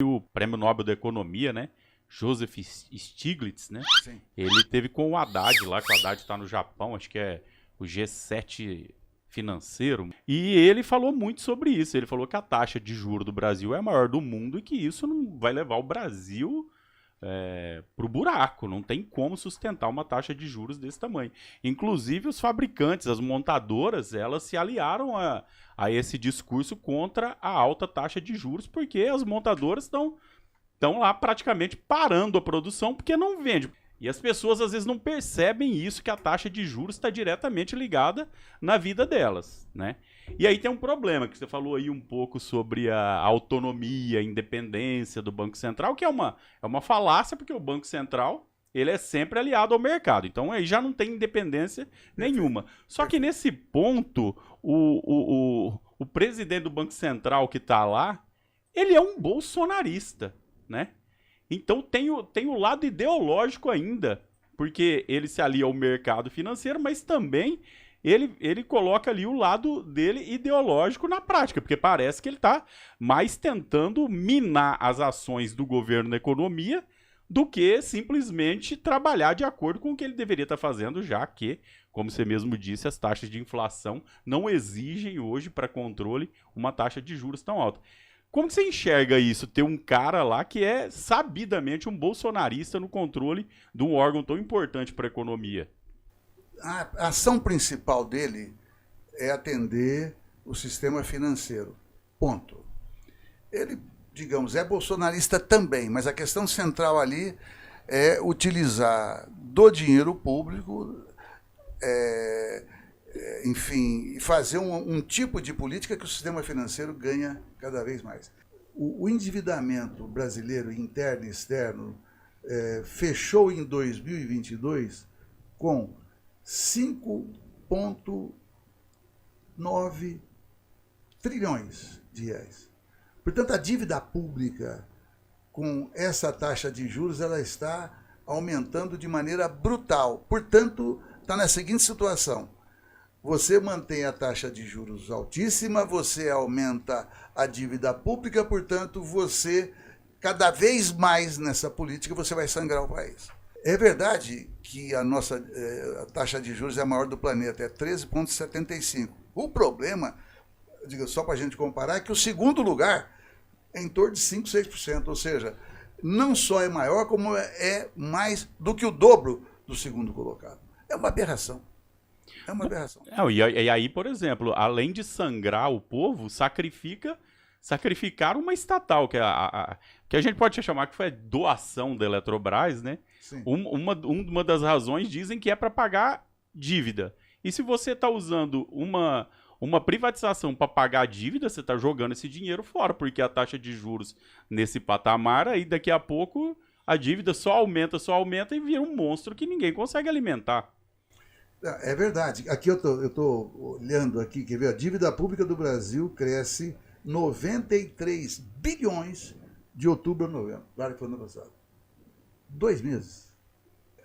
O Prêmio Nobel da Economia, né? Joseph Stiglitz, né? Sim. Ele teve com o Haddad lá, que o Haddad está no Japão, acho que é o G7 financeiro. E ele falou muito sobre isso. Ele falou que a taxa de juros do Brasil é a maior do mundo e que isso não vai levar o Brasil pro buraco. Não tem como sustentar uma taxa de juros desse tamanho. Inclusive, os fabricantes, as montadoras, elas se aliaram a esse discurso contra a alta taxa de juros, porque as montadoras estão lá praticamente parando a produção porque não vende. E as pessoas às vezes não percebem isso, que a taxa de juros está diretamente ligada na vida delas, né? E aí tem um problema, que você falou aí um pouco sobre a autonomia, a independência do Banco Central, que é uma falácia, porque o Banco Central ele é sempre aliado ao mercado. Então aí já não tem independência nenhuma. Só que nesse ponto, o presidente do Banco Central que está lá, ele é um bolsonarista, né? Então tem o lado ideológico ainda, porque ele se alia ao mercado financeiro, mas também ele coloca ali o lado dele ideológico na prática, porque parece que ele está mais tentando minar as ações do governo na economia do que simplesmente trabalhar de acordo com o que ele deveria estar fazendo, já que, como você mesmo disse, as taxas de inflação não exigem hoje para controle uma taxa de juros tão alta. Como que você enxerga isso, ter um cara lá que é sabidamente um bolsonarista no controle de um órgão tão importante para a economia? A ação principal dele é atender o sistema financeiro. Ponto. Ele, digamos, é bolsonarista também, mas a questão central ali é utilizar do dinheiro público, enfim, fazer um tipo de política que o sistema financeiro ganha cada vez mais. O endividamento brasileiro, interno e externo, fechou em 2022 com 5,9 trilhões de reais. Portanto, a dívida pública, com essa taxa de juros, ela está aumentando de maneira brutal. Portanto, está na seguinte situação: você mantém a taxa de juros altíssima, você aumenta a dívida pública, portanto, você, cada vez mais nessa política, você vai sangrar o país. É verdade que a nossa taxa de juros é a maior do planeta, é 13,75. O problema, só para a gente comparar, é que o segundo lugar é em torno de 5%, 6%, ou seja, não só é maior, como é mais do que o dobro do segundo colocado. É uma aberração. É uma aberração. E aí, por exemplo, além de sangrar o povo, sacrificar uma estatal, que a gente pode chamar que foi doação da Eletrobras, né? Sim. Uma das razões dizem que é para pagar dívida. E se você está usando uma privatização para pagar a dívida, você está jogando esse dinheiro fora, porque a taxa de juros nesse patamar, aí daqui a pouco a dívida só aumenta e vira um monstro que ninguém consegue alimentar. É verdade. Aqui eu estou olhando aqui, quer ver? A dívida pública do Brasil cresce 93 bilhões de outubro a novembro. Claro que foi ano passado. 2 meses.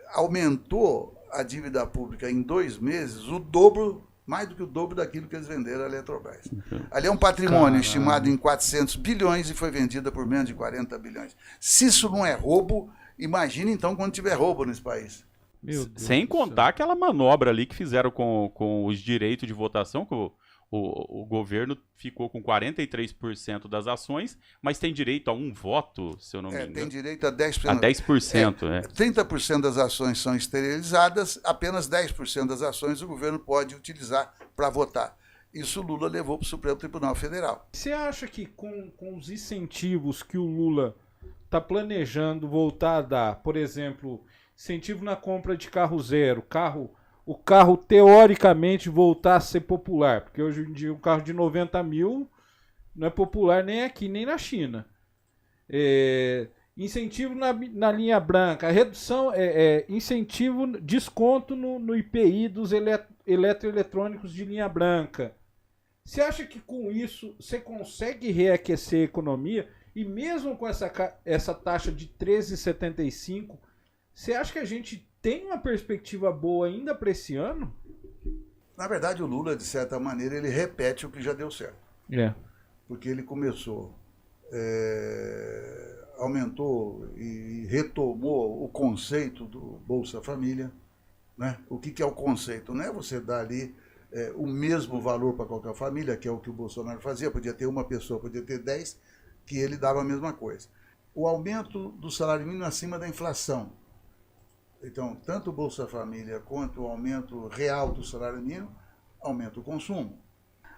Aumentou a dívida pública em 2 meses o dobro, mais do que o dobro daquilo que eles venderam à Eletrobras. Ali é um patrimônio estimado em 400 bilhões e foi vendida por menos de 40 bilhões. Se isso não é roubo, imagine então quando tiver roubo nesse país. Sem contar aquela manobra ali que fizeram com os direitos de votação, que o governo ficou com 43% das ações, mas tem direito a um voto, se eu não me engano. Tem direito a 10%. A 10%, 30% das ações são esterilizadas, apenas 10% das ações o governo pode utilizar para votar. Isso o Lula levou para o Supremo Tribunal Federal. Você acha que com os incentivos que o Lula está planejando voltar a dar, por exemplo, incentivo na compra de carro zero, o carro teoricamente voltar a ser popular, porque hoje em dia um carro de 90 mil não é popular nem aqui, nem na China. Incentivo na linha branca, redução, incentivo, desconto no IPI dos eletroeletrônicos de linha branca. Você acha que com isso você consegue reaquecer a economia? E mesmo com essa taxa de 13,75, você acha que a gente tem uma perspectiva boa ainda para esse ano? Na verdade, o Lula, de certa maneira, ele repete o que já deu certo. É. Porque ele começou aumentou e retomou o conceito do Bolsa Família, né? O que é o conceito? Não é você dar ali o mesmo valor para qualquer família, que é o que o Bolsonaro fazia, podia ter uma pessoa, podia ter 10, que ele dava a mesma coisa. O aumento do salário mínimo acima da inflação. Então, tanto o Bolsa Família quanto o aumento real do salário mínimo aumenta o consumo.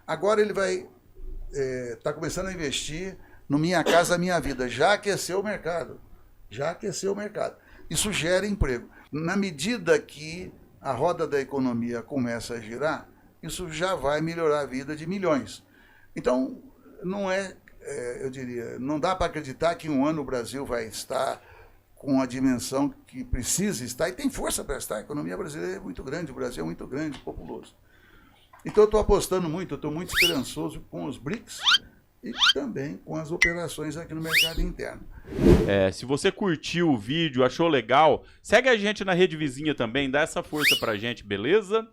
Agora ele vai tá começando a investir no Minha Casa Minha Vida, já aqueceu o mercado. Isso gera emprego. Na medida que a roda da economia começa a girar, isso já vai melhorar a vida de milhões. Então, não eu diria, não dá para acreditar que em um ano o Brasil vai estar com a dimensão que precisa estar, e tem força para estar. A economia brasileira é muito grande, o Brasil é muito grande, populoso. Então eu estou apostando muito, eu estou muito esperançoso com os BRICS e também com as operações aqui no mercado interno. Se você curtiu o vídeo, achou legal, segue a gente na rede vizinha também, dá essa força pra gente, beleza?